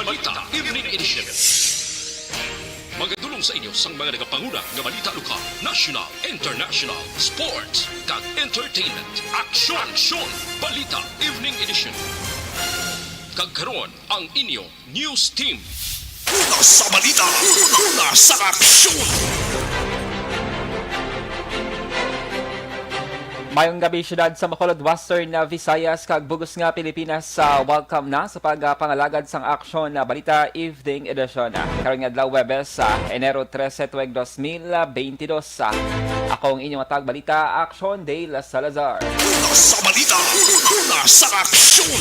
Balita Evening Edition. Magadulong sa inyo sang mga nagapanguna nga balita lokal, national, international, sports, kag entertainment. Aksyon! Balita Evening Edition. Kag karon ang inyo news team. Una sa balita, una sa aksyon. Mayong gabi syudad sa Bacolod, Western Visayas kag bugos nga Pilipinas sa welcome na sa pagpangalagad sang aksyon na Balita Evening Edition. Karong adlaw Webes sa Enero 13, 2022. Akong inyong matag balita Aksyon de Salazar. Una sa balita, una sa aksyon.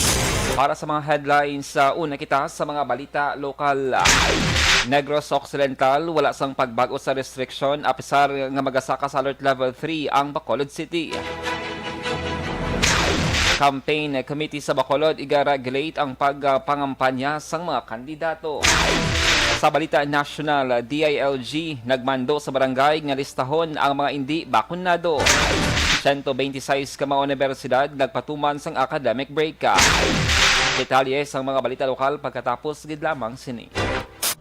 Para sa mga headlines, una kita sa mga balita lokal. Negros Occidental, wala sang pagbago sa restriction apisar nga magasaka sa alert level 3 ang Bacolod City. Campaign Committee sa Bacolod iga-regulate ang pagpangampanya sang mga kandidato. Sa balita national, DILG nagmando sa barangay nga listahon ang mga hindi bakunado. 126 ka mga universidad nagpatuman sang academic break. Detalye sang mga balita lokal pagkatapos gid lamang sini.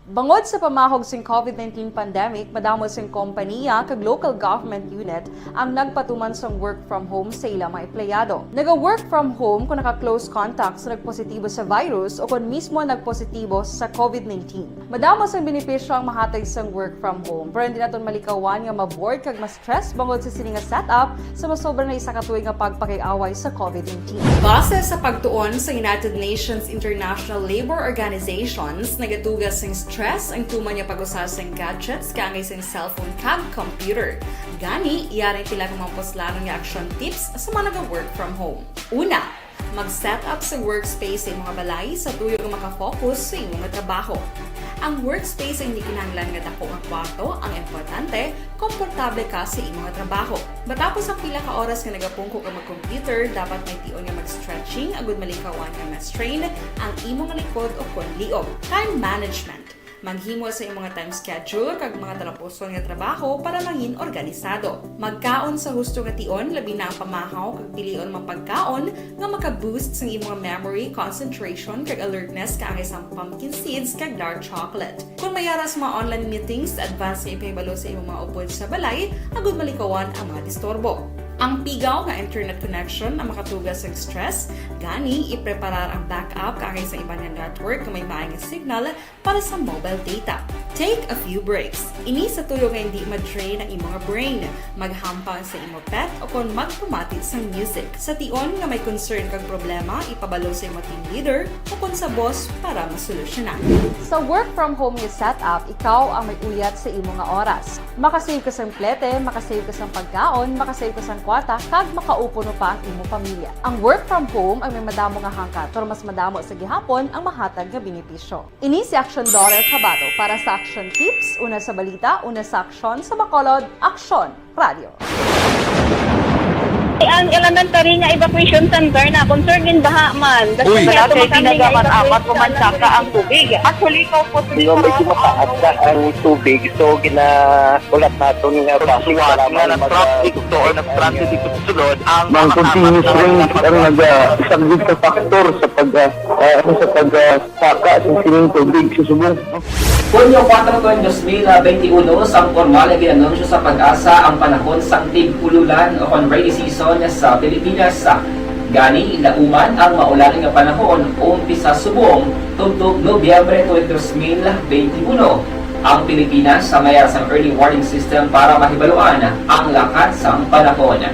Bangod sa pamahog sing COVID-19 pandemic, madamo sing kompanya kag local government unit ang nagpatuman sang work from home sa ilang mga empleyado. Naga-work from home kung naka-close contact sa nagpositibo sa virus o kung mismo nagpositibo sa COVID-19. Madamo sang benepisyo ang mahatag sang work from home, pero hindi naton malikawan nga ma-bored kag ma-stress bangod sa sini nga setup sa masobra na isa ka tuig nga pagpakiaway sa COVID-19. Base sa pagtuon sa United Nations International Labor Organizations, nagatugas sing stress ang tuman niya pag-usar sa gadgets kangay sa cellphone kag computer. Gani, iyaring pila kang mga poslano nga action tips sa mga nag-work from home. Una, mag-set up sa workspace sa imong balay sa tuyo nga makafocus sa imong trabaho. Ang workspace ay hindi kinahanglan nga dako nga kwarto, ang importante, komportable ka sa imong trabaho. Matapos ang pila ka oras nga nagapungko ka mag-computer, dapat may tion nga mag-stretching agud malikawan nga ma-strain ang imong likod o konliog. Time management. Maghimo sa imong time schedule kag mga talapuson nga trabaho para maging organisado. Magkaon sa husto nga tion, labi na ang pamahaw kag pilion mang pagkaon nga maka-boost sa imong memory, concentration kag alertness kaangay sang pumpkin seeds kag dark chocolate. Kung mayara sa mga online meetings, advance nga ipahibalo sa imong mga upod sa balay, agud malikawan ang mga disturbo. Ang pigaw nga internet connection ang makatugas sa stress, gani ipreparar ang backup kaangay sa ibang network kung may maayong signal para sa mobile data. Take a few breaks. Ini sa tuyo nga hindi ma-drain ang imong brain. Maghampang sa imong pet o kung magpumatid sa music. Sa tion nga may concern kag problema, ipabalo sa imong team leader o kung sa boss para masolusyonan. Sa work from home nga setup, ikaw ang may uyat sa imong nga oras. Makasave ka sa plete, makasave ka sa pagkaon, makasave ka sa kwata, kag makaupo no pa ang imong pamilya. Ang work from home ay may madamo nga hangkat, pero mas madamo sa gihapon ang mahatag nga benepisyo. Ini si Aksyon Daughter Kabato para sa Action Tips, una sa balita, una sa aksyon sa Bacolod, Aksyon Radio. Ang elementary nga evacuation center na concern din baha man. Uy, Kasi tinagaman apat kumansaka ang tubig. Actually, ikaw po Di ba medyo mataas na ang tubig, so ginaulat nato nga Siwat nga nag-traffic to or nag-transit dito sa sulod ang Mang continuous rain ang isang sa factor sa pagsaka sa sining tubig sa subong. Hunyo 4, 2021, sang formal ay ginanunsyo sa pag-asa ang panahon sang tig-ululan o kon rainy season sa Pilipinas. Gani, ilauman ang maulaling nga panahon umpisa subong tugtog Nobyembre 2021. Ang Pilipinas sa mayroon sang early warning system para mahibaluan ang lakat sang panahon.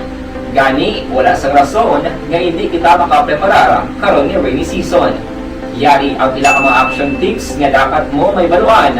Gani, wala sang rason nga hindi kita makapreparar karon ni rainy season. Yari ang pila ka mga action tips nga dapat mo may baluan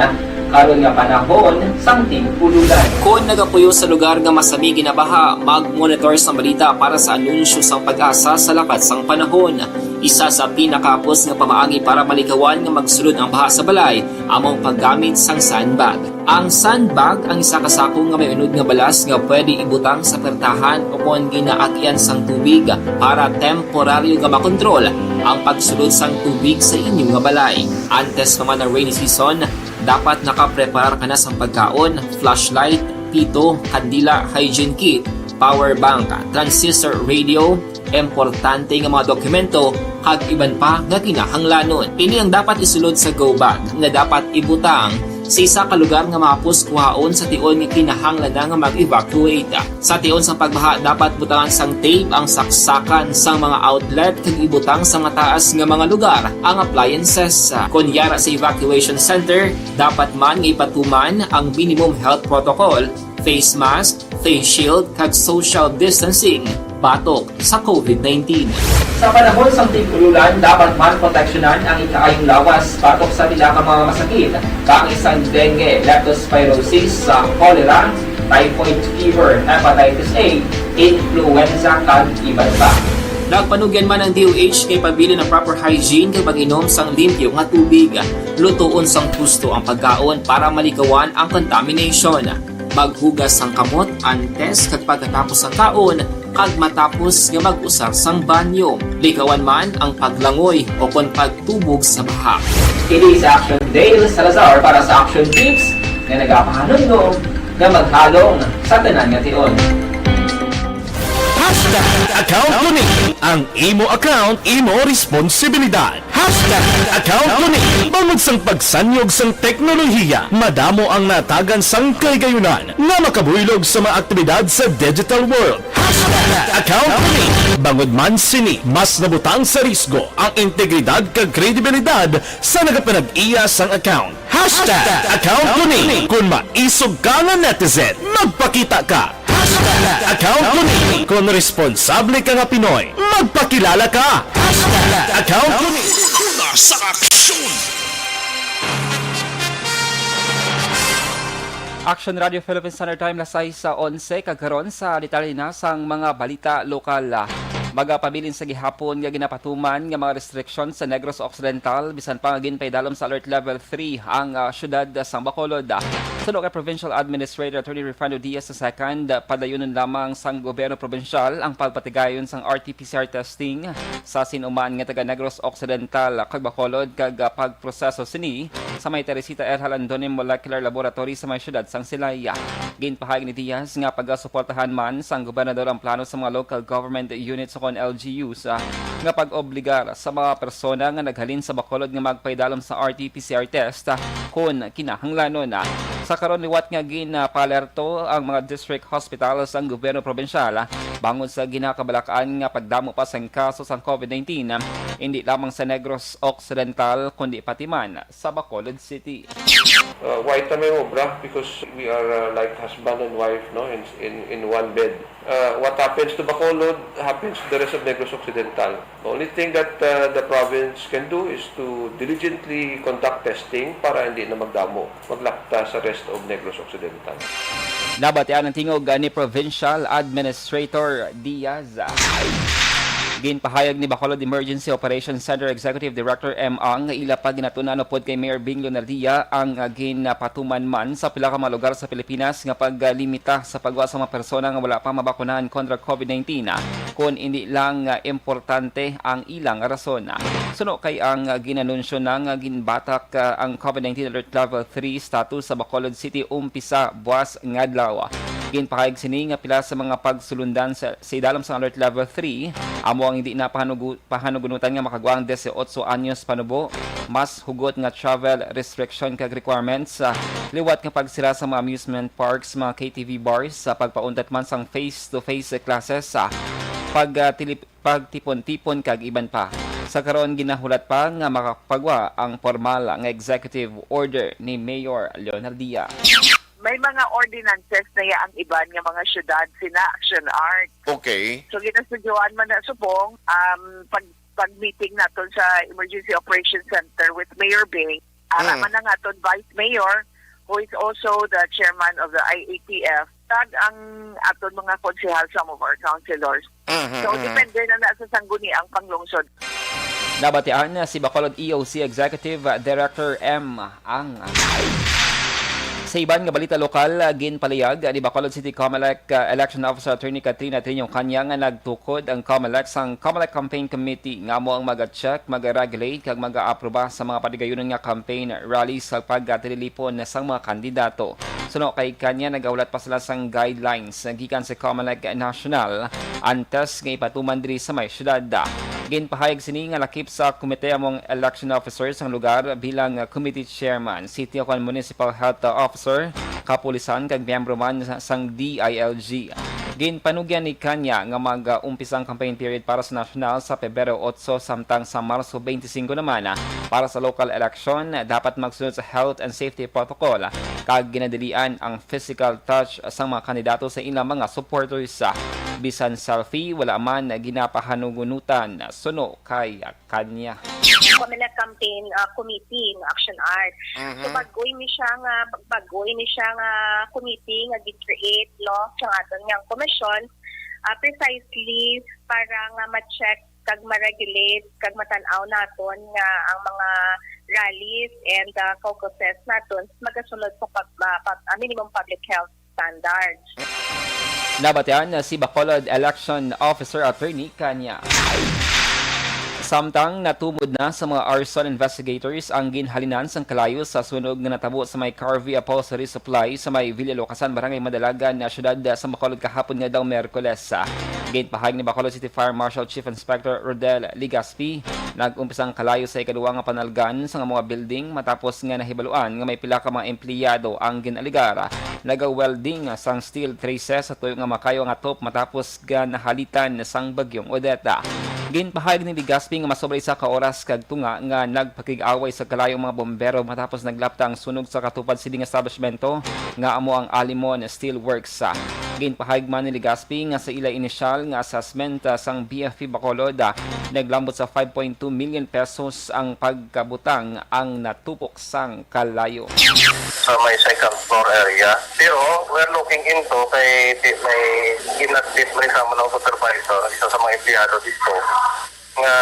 karon nga panahon sang tig-ululan. Kung nagapuyo sa lugar nga masami ginabaha, mag-monitor sa balita para sa anunsyo sang pag-asa sa lakat sang panahon. Isa sa pinakapos nga pamaagi para malikawan nga magsulod ang baha sa balay, among paggamit sang sandbag. Ang sandbag ang isa kasako nga may unod nga balas nga pwede ibutang sa pertahan o kung ginaagyan sang tubig para temporaryo nga makontrol ang pagsulod sang tubig sa inyong nga balay. Antes naman ng rainy season, dapat nakapreparar ka na sa pagkaon, flashlight, pito, kandila, hygiene kit, power bank, transistor radio, importante nga mga dokumento kag iban pa nga kinahanglanon. Ini ang dapat isulod sa go bag nga dapat ibutang sa isa ka lugar nga mapus kuhaon sa tion nga kinahanglan nga mag-evacuate. Sa tion sa pagbaha dapat butangan sang tape ang saksakan sang mga outlet kag ibutang sa nga taas nga mga lugar ang appliances. Kunyara sa evacuation center, dapat man nga ipatuman ang minimum health protocol, face mask, face shield kag social distancing batok sa COVID-19. Sa panahon sa tig-ululan, dapat man proteksyonan ang ikaayong lawas batok sa pila ka mga masakit, kang isang dengue, leptospirosis, cholera, typhoid fever, hepatitis A, influenza kag iban pa. Nagpanugyan man ang DOH kay pabili ng proper hygiene kay pag-inom sang limpyo nga tubig, lutuon sang gusto ang pagkaon para malikawan ang contamination. Maghugas sang kamot antes kag pagkatapos ang kaon kag matapos nga mag-usar sang banyo. Likawan man ang paglangoy o kon pagtubog sa baha. Kini sa Aksyon Dale Salazar para sa Action Tips nga nagapahanong nga maghalong sa tanan nga tion. Account kuning ang imo account, imo responsibilidad. Account kuning bangod sang pagsanyog sang teknolohiya, madamo ang natagan sang kaygayunan nga makabuylog sa mga aktibidad sa digital world. Account kuning bangod man sini mas nabutang sa risgo ang integridad kag kredibilidad sa nagapanag-iya sang account. Account kuning kung maisog ka nga netizen, magpakita ka. Account kuning kung responsable ka nga Pinoy, magpakilala ka. Account kuning Una sa aksyon! Action Radio Philippines Standard Time lasay sa 11 kagkaron sa detalye na sang mga balita lokal. Magapabilin sa gihapon nga ginapatuman nga mga restrictions sa Negros Occidental bisan pa nga ginpay dalom sa alert level 3 ang syudad sa Bacolod. Suno kay Provincial Administrator Attorney Refrando Diaz II, padayunon lamang sang gobyerno provincial ang pagpatigayon sang RT-PCR testing sa sinuman nga taga Negros Occidental kag Bacolod kag pagproseso sini sa may Teresita R. Halandonim Molecular Laboratory sa may syudad sang Silaya. Ginpahayag ni Diaz nga pagasuportahan man sang gobernador ang plano sa mga local government units kon LGUs nga pag-obligar sa mga persona nga naghalin sa Bacolod nga magpaydalom sa RT-PCR test kung kinahanglanon. Sa karon liwat nga ginapalerto ang mga district hospitals ang gobyerno probensyal bangon sa ginakabalakaan nga pagdamo pa sa kaso sa COVID-19 hindi lamang sa Negros Occidental kundi pati man sa Bacolod City. Why kami obra? Because we are like husband and wife, no, in one bed. What happens to Bacolod happens to the rest of Negros Occidental. The only thing that the province can do is to diligently conduct testing para hindi na maglakta sa rest of Negros Occidental. Nabatian ang tingog ni Provincial Administrator Diaz. Ginpahayag ni Bacolod Emergency Operations Center Executive Director M. Ang ilapag ginatunan pod kay Mayor Bing Leonardia ang ginapatuman man sa pila ka mga lugar sa Pilipinas nga paglimita sa pagwa sa mga persona nga wala pa mabakunahan kontra COVID-19 kung hindi lang importante ang ilang rason. Suno kay ang ginanunsyo ng ginbatak ang COVID-19 Alert Level 3 status sa Bacolod City umpisa buwas ngadlaw. Ginpahayag sini nga pila sa mga pagsulundan sa idalom sa Alert Level 3 amo ang hindi na pahanugunutan nga makagwaang 18 anyos panubo, mas hugot nga travel restriction kag requirements liwat nga pagsira sa mga amusement parks, mga KTV bars sa pagpaundat man sang face-to-face classes pagtipon-tipon kag iban pa. Sa karon ginahulat pa nga makapagwa ang formal nga executive order ni Mayor Leonardia. May mga ordinances na ang iban nga mga syudad sina Aksyon Art. Okay. So ginasudyoan man na subong pag-meeting naton sa Emergency Operations Center with Mayor Bing. Ara man na naton Vice Mayor who is also the chairman of the IATF. Tag ang aton mga konsehal, some of our councilors. So depende na sa sangguni ang panglungsod. Nabatian si Bacolod EOC Executive Director M. Ang Sa iban nga balita lokal, ginpalayag ni Bacolod City COMELEC Election Officer Attorney Katrina Trinyong kanya nga nagtukod ang COMELEC sang COMELEC Campaign Committee nga mo ang mag-check, mag-regulate kag mag-aproba sa mga padigayunan nga campaign rallies sa pagtililipon sang mga kandidato. Suno kay kanya nagaulat pa sila sang guidelines gikan sa COMELEC National antes nga ipatuman diri sa may syudad. Ginpahayag sini nga lakip sa komite among election officers ang lugar bilang committee chairman, city o municipal health officer, kapulisan kag miyembro man sang DILG. Ginpanugyan ni kanya nga mag-umpisang campaign period para sa national sa Pebrero 8 samtang sa Marso 25 naman para sa local election dapat magsunod sa health and safety protocol kag ginadilian ang physical touch sa mga kandidato sa ilang mga supporters. Bisan selfie wala man ginapahanugunutan suno kay kanya. COMELEC Campaign Committee ng Aksyon Art. So bagoy ni siya nga committee nga gi-create law sa aton nga komisyon precisely para nga ma-check kag ma-regulate kag matan-aw naton nga ang mga rallies and caucuses naton magasunod sa minimum public health standards. Nabatian si Bacolod Election Officer Attorney Kanya. Samtang natumod na sa mga arson investigators ang ginhalinan sang kalayo sa sunog nga natabo sa may Carvey Upholstery Supply sa may Villa Locasan, Barangay Madalagan na syudad sa Bacolod kahapon nga daw Miyerkules. Ginpahayag ni Bacolod City Fire Marshal Chief Inspector Rodel Ligaspi, nag-umpisang kalayo sa ikaduwa nga panalgan sa mga building matapos nga nahibaluan nga may pila ka mga empleyado ang ginaligara naga-welding sang steel traces sa tuyo nga makayo nga top matapos nga nahalitan sang bagyong Odetta. Ginpahayag ni Ligaspi nga masobra isa ka oras kag tunga nga nagpakig-away sa kalayong mga bombero matapos naglapta ang sunog sa katupad siling establishmento nga amo ang Alimon Steel Works. Ginpahayag man ni Ligaspi nga sa ila inisyal nga assessment sang BFP Bacolod naglambot sa 5.2 million pesos ang pagkabutang ang natupok sang kalayo. Sa may second floor area. Pero we're looking into kay may ginat-dit mo sa mga supervisor, isa sa mga empleyado dito nga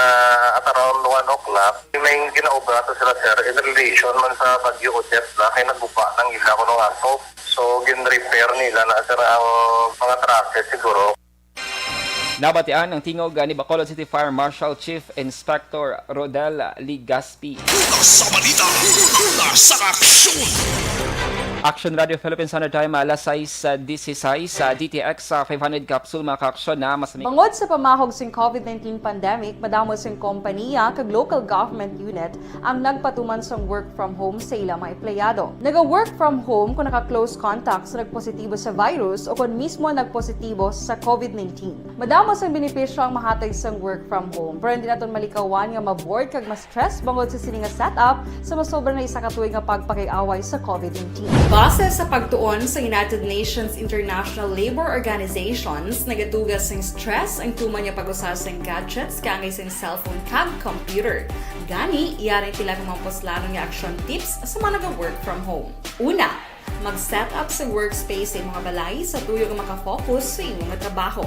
at around 1 o'clock may ginaubra to sila sir in relation man sa bagyo Odetta kay nagbuba ng ila ko ng ato. So gin-repair nila na sir ang mga trusses siguro. Nabatian ang tingog ni Bacolod City Fire Marshal Chief Inspector Rodel Ligaspi. Sa balita, sa aksyon! Action Radio Philippines Standard Time alas 6:16 sa DTX 500 capsule mga ka-aksyon na mas Bangod sa pamahog sing COVID-19 pandemic, madamo sing kompanya kag local government unit ang nagpatuman sang work from home sa ilang mga empleyado. Naga-work from home kung naka-close contact sa nagpositibo sa virus o kung mismo nagpositibo sa COVID-19. Madamo sang benepisyo ang mahatag sang work from home, pero hindi naton malikawan nga ma-bored kag ma-stress bangod sa sini nga setup sa masobra na isa ka tuig nga pagpakig-away sa COVID-19. Base sa pagtuon sa United Nations International Labour Organizations, nagatugas ng stress ang tuman niya pag-usar sa gadgets kangay sa cellphone kag computer. Gani, iyaring pila ng mga poslanong nga action tips sa mga nag-work from home. Una, mag-set up sa workspace sa mga balay sa tuyo nga makafocus sa inyong trabaho.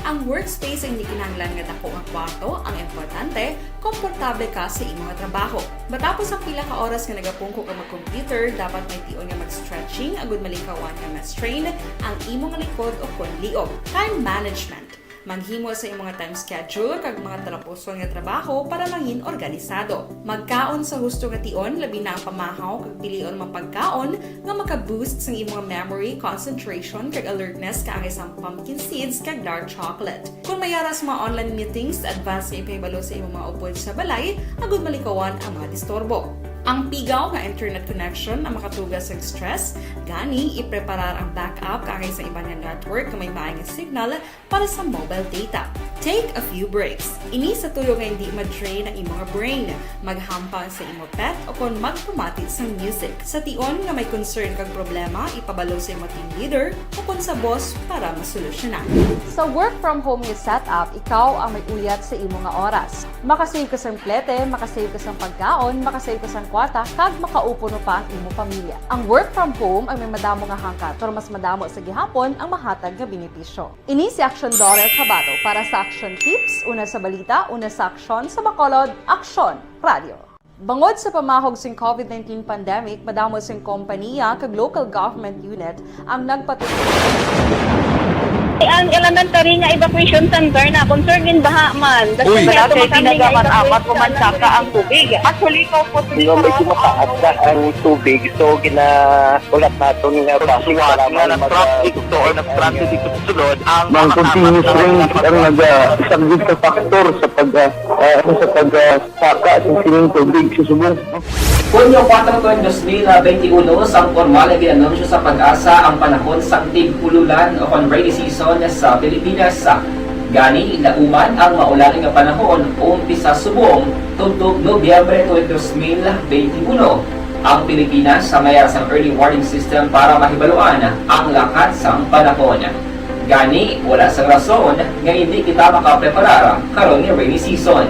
Ang workspace ay hindi kinahanglan nga dako ang kwarto, ang importante, komportable ka sa imong trabaho. Matapos ang pila ka oras nga nagapungko ka mag-computer, dapat may tion nga mag-stretching agud malikawan nga ma-strain ang imong likod o konliog. Time management. Manghimo sa imong time schedule kag mga talapuson nga trabaho para mangin organisado. Magkaon sa husto nga tion labi na ang pamahaw kag pilion man pagkaon nga maka-boost sa imong memory, concentration kag alertness kaangay sa pumpkin seeds kag dark chocolate. Kung mayaras mga online meetings, advance sa ipahibalo sa imong mga upod sa balay, agud malikawan ang mga disturbo. Ang pigaw nga internet connection ang makatugas sa stress, gani ipreparar ang backup kaangay sa ibang network na may maayong signal para sa mobile data. Take a few breaks. Ini sa tuyo nga hindi ma-drain ang imong brain, maghampang sa imong pet o kung magpumati sa music. Sa tion nga may concern kag problema, ipabalo sa imong team leader o kung sa boss para masolusyonan. Sa work from home nga setup, ikaw ang may uyat sa imong nga oras. Makasave ka sang plete, makasave ka sang pagkaon, makasave ka sang kwarta, kag makaupo no pa ang imong pamilya. Ang work from home ay may madamo nga hangkat, pero mas madamo sa gihapon ang mahatag nga benepisyo. Ini si Aksyon Dorel Cabato para sa Action Tips, una sa balita, una sa aksyon sa Bacolod, Aksyon Radio. Bangod sa pamahog sing COVID-19 pandemic, madamo sing kompanya kag local government unit ang Ang elementary nga evacuation center na concern din baha man. Uy, Kasi tinagaman apat kumansaka ang tubig. Actually, ko po Medyo mataas na ang tubig. So, ulat natin nga pasuwag na traffic or traffic dito sa sulod. Ang continuous ring ang nag-isang sa factor sa pagsaka ng sining tubig sa subong. Hunyo 4, 2021, sang formal ay ginanunsyo sa pag-asa ang panahon sang tig-ululan o rainy season sa Pilipinas. Gani, lauman ang maulaning nga panahon umpisa subong tuntog Nobyembre 2021. Ang Pilipinas sa mayroon sang early warning system para mahibaluan ang lakat sang panahon. Gani, wala sang rason nga hindi kita makapreparar karon ni rainy season.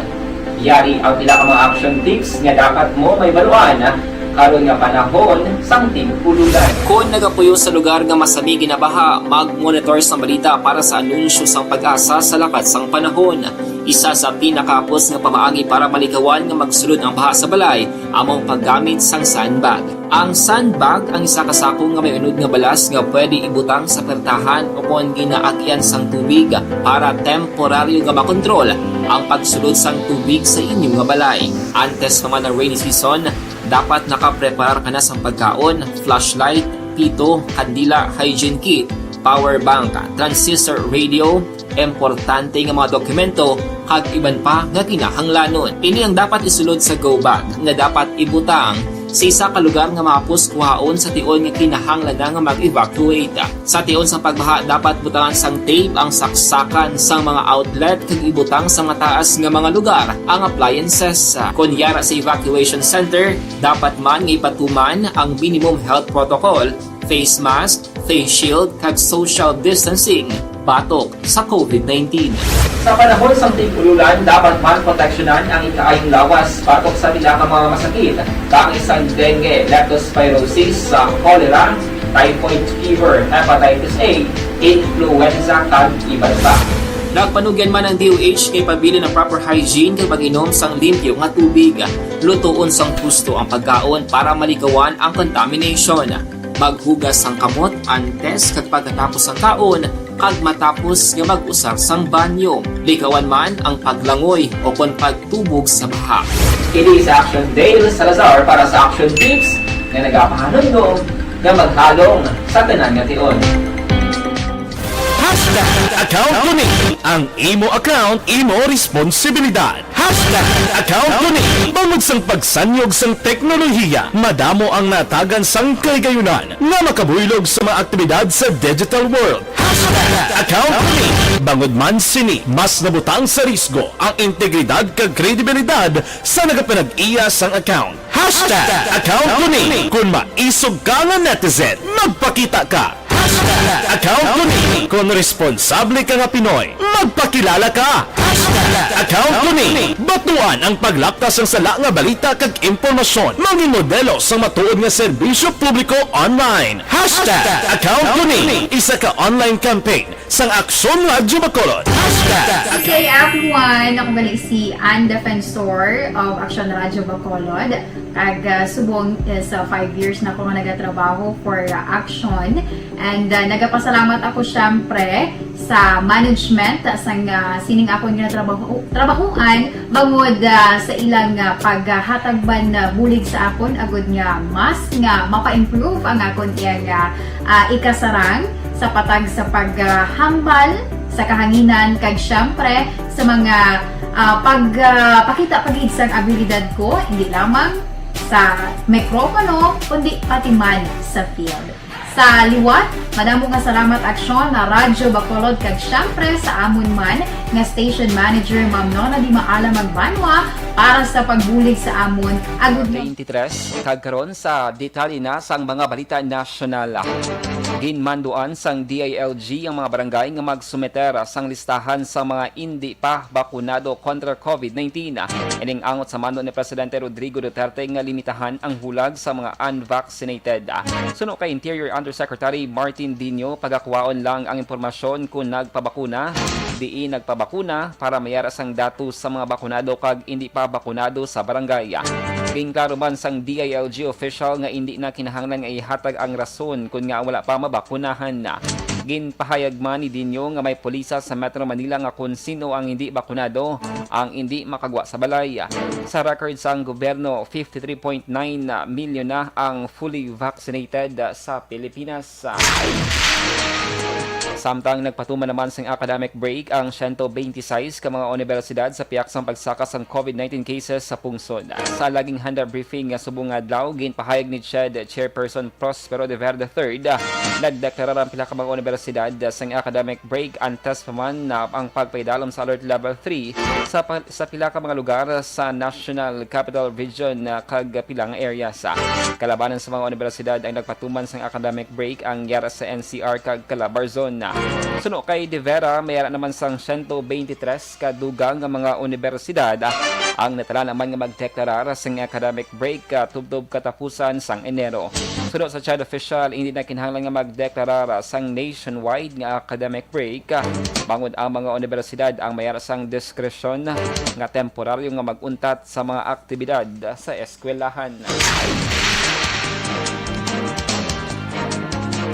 Yari ang pila ka mga action tips nga dapat mo may baluan karon nga panahon sang tig-ululan. Kung nagapuyo sa lugar nga masami ginabaha, mag-monitor sa balita para sa anunsyo sang pag-asa sa lakat sang panahon. Isa sa pinakapos nga pamaagi para malikawan nga magsulod ang baha sa balay, among paggamit sang sandbag. Ang sandbag ang isa kasakong nga may unod nga balas nga pwede ibutang sa pertahan o kung ginaagyan sang tubig para temporaryo nga makontrol ang pagsulod sang tubig sa inyong nga balay. Antes naman ng rainy season, dapat nakapreparar ka na sa pagkaon, flashlight, pito, kandila, hygiene kit, power bank, transistor radio, importante nga mga dokumento, kag iban pa nga kinahanglanon. Ini ang dapat isulod sa go bag na dapat ibutang sa isa ka lugar nga mapus kuhaon sa tion nga kinahanglan nga mag-evacuate. Sa tion sa pagbaha, dapat butangan sang tape ang saksakan sang mga outlet kag ibutang sa mataas nga mga lugar ang appliances. Kunyara sa evacuation center, dapat man nga ipatuman ang minimum health protocol, face mask, face shield kag social distancing batok sa COVID-19. Sa panahon sa tig-ululan, dapat man proteksyonan ang ikaayong lawas batok sa bila ka mga masakit, kakisang dengue, leptospirosis, cholera, typhoid fever, hepatitis A, influenza, kag iban pa. Nagpanugyan man ang DOH kay pabili ng proper hygiene kay pag-inom sang limpyo nga tubig. Lutuon sang husto ang pagkaon para malikawan ang contamination. Maghugas sang kamot antes kag pagkatapos ang kaon kag matapos nga mag-usar sang banyo. Likawan man ang paglangoy o kon pagtubog sa baha. Kini sa Aksyon Dale Salazar para sa Action Tips nga nagapahanundong nga maghalong sa tanan nga tion. Account Kuning. Ang imo account, imo responsibilidad. Account Kuning. Bangod sang pagsanyog sang teknolohiya, madamo ang natagan sang kaygayunan nga makabuylog sa mga aktibidad sa digital world. Account Kuning. Bangod man sini, mas nabutang sa risgo ang integridad kag kredibilidad sa nagapanag-iya sang account. Account Kuning. Kung maisog ka nga netizen, magpakita ka. Account Kuning. Kung responsable ka nga Pinoy, magpakilala ka. Account Kuning. Batuan ang paglaptas ng sala nga balita kag impormasyon. Manging modelo sa matuod nga serbisyo publiko online. Account Kuning. Isa ka online campaign sang Aksyon Radyo Bacolod. Okay everyone, ako gali si Ann Defensor of Aksyon Radyo Bacolod. Subong is 5 years na ako nga nagatrabaho for Aksyon. And nagapasalamat ako syempre sa management sang sining ako nga trabahuan bangod sa ilang paghatagban na bulig sa akon agud nga mas nga mapa-improve ang akon nga ikasarang sa patag sa paghambal sa kahanginan kag syempre sa mga pagpakita pagid sang abilidad ko hindi lamang sa mikropono kundi pati man sa field. Sa liwat, madamo nga salamat Aksyon na Radyo Bacolod kag syempre sa amon man nga station manager Ma'am Nona Di Maala Magbanwa para sa pagbulig sa amon agud 23 kag karon sa detalye na sang mga balita nasyonal. Ginmanduan sang DILG ang mga barangay nga magsumeter sang listahan sa mga hindi pa bakunado kontra COVID-19. Ining angot sa mando ni Presidente Rodrigo Duterte nga limitahan ang hulag sa mga unvaccinated. Suno kay Interior Undersecretary Martin Dino, pagakwaon lang ang impormasyon kung nagpabakuna, diin nagpabakuna para mayara sang datos sa mga bakunado kag hindi pa bakunado sa barangay. Klaro man sang DILG official nga hindi na kinahanglan nga ihatag ang rason kung nga wala pa mabakunahan na. Ginpahayag man ni Dinyo nga may pulisa sa Metro Manila nga kung sino ang hindi bakunado ang hindi makagwa sa balay. Sa record sang gobyerno, 53.9 milyon na ang fully vaccinated sa Pilipinas. Samtang nagpatuman naman sa academic break ang 126 ka mga universidad sa piyak sang pagsakas ng COVID-19 cases sa pungsod. Sa laging handa briefing nga subong adlaw, ginpahayag ni CHED Chairperson Prospero de Verde III, nagdeklara ang pila ka mga universidad sa academic break antes pa man na ang pagpaidalom sa Alert Level 3 sa pila ka mga lugar sa National Capital Region kag pilang areas. Kalabanan sa mga universidad ay nagpatuman sa academic break ang yara sa NCR kag Calabarzon. Suno kay De Vera, mayara naman sang 123 kadugang nga mga universidad ang natala naman nga magdeklarar sa academic break tubtob katapusan sang Enero. Suno sa CHED official, hindi na kinahanglan nga magdeklarar sang nationwide nga academic break. Bangod ang mga universidad ang mayara sang diskresyon nga temporaryo nga maguntat sa mga aktibidad sa eskwelahan.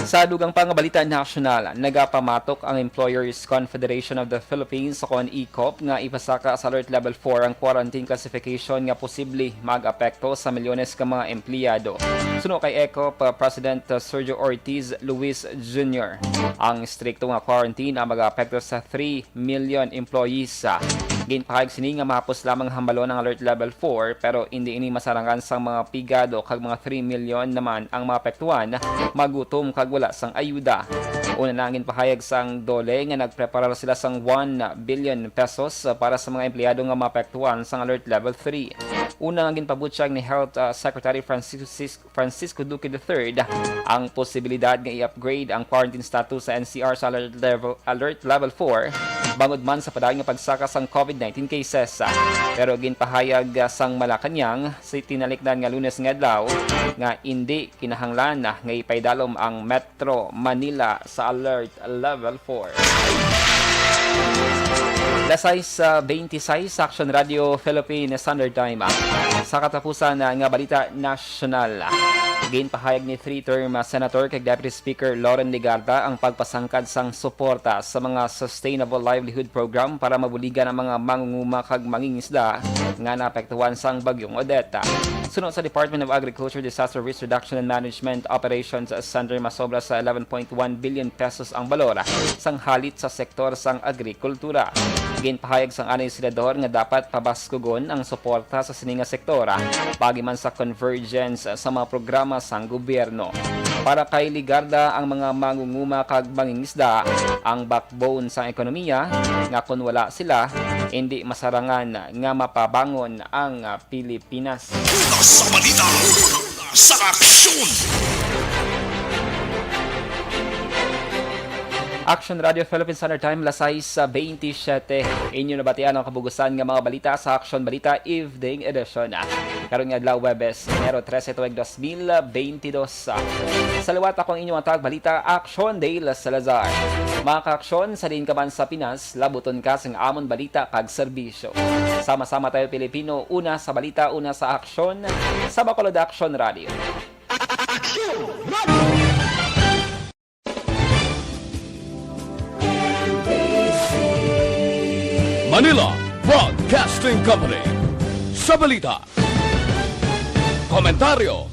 Sa dugang pangabalita national, nagapamatok ang Employers Confederation of the Philippines sa ECOP nga ipasaka sa Alert Level 4 ang quarantine classification nga posible mag-apekto sa milyones ka mga empleyado. Suno kay ECOP, President Sergio Ortiz Luis Jr. Ang strikto nga quarantine ang mag-apekto sa 3 million employees. Ginpahayag sini nga mahapos lamang hambalo ng Alert Level 4 pero hindi ini masarangan sa mga pigado kag mga 3 million naman ang maapektuhan magutom kag wala sang ayuda. Una na ginpahayag sang DOLE nga nagpreparar sila sang 1 billion pesos para sa mga empleyado nga maapektuhan sang Alert Level 3. Una nga ginpabutyag ni Health Secretary Francisco Duque III ang posibilidad nga i-upgrade ang quarantine status sa NCR sa Alert Level 4 bangod man sa padayon nga pagsaka sang COVID-19 cases. Pero ginpahayag sang Malacañang sa tinalikdan nga Lunes nga adlaw nga hindi kinahanglan nga ipaidalom ang Metro Manila sa Alert Level 4. Lasay sa 26 Aksyon Radio Philippine Standard Time. Sa katapusan nga balita nasyonal, ginpahayag ni 3-term Senator kag Deputy Speaker Loren Legarda ang pagpasangkad sang suporta sa mga Sustainable Livelihood Program para mabuligan ang mga mangunguma kag mangingisda nga naapektuhan sang bagyong Odette. Sunod sa Department of Agriculture Disaster Risk Reduction and Management Operations Center, masobra sa 11.1 billion pesos ang balora sang halit sa sektor sang agrikultura. Ginpahayag sang anay senador nga dapat pabaskugon ang suporta sa sininga sektora pagi man sa convergence sa mga programa sang gobyerno. Para kay Ligarda, ang mga mangunguma kag mangingisda ang backbone sa ekonomiya nga kun wala sila hindi masarangan nga mapabangon ang Pilipinas. Sa balita, sa aksyon! Aksyon Radio Philippine Standard Time, lasay sa 27. Inyo nabatian ang kabugusan nga mga balita sa Aksyon Balita Evening Edition. Karon nga adlaw Webes, Enero 13, 2022. Sa liwat akong inyong atag balita, Aksyon Dale Salazar. Mga ka-aksyon, sa din ka man sa Pinas, labuton ka sang amon balita kag serbisyo. Sama-sama tayo Pilipino, una sa balita, una sa aksyon, sa Bacolod Aksyon Radio. Aksyon Radio! Manila Broadcasting Company. Sa balita, komentaryo,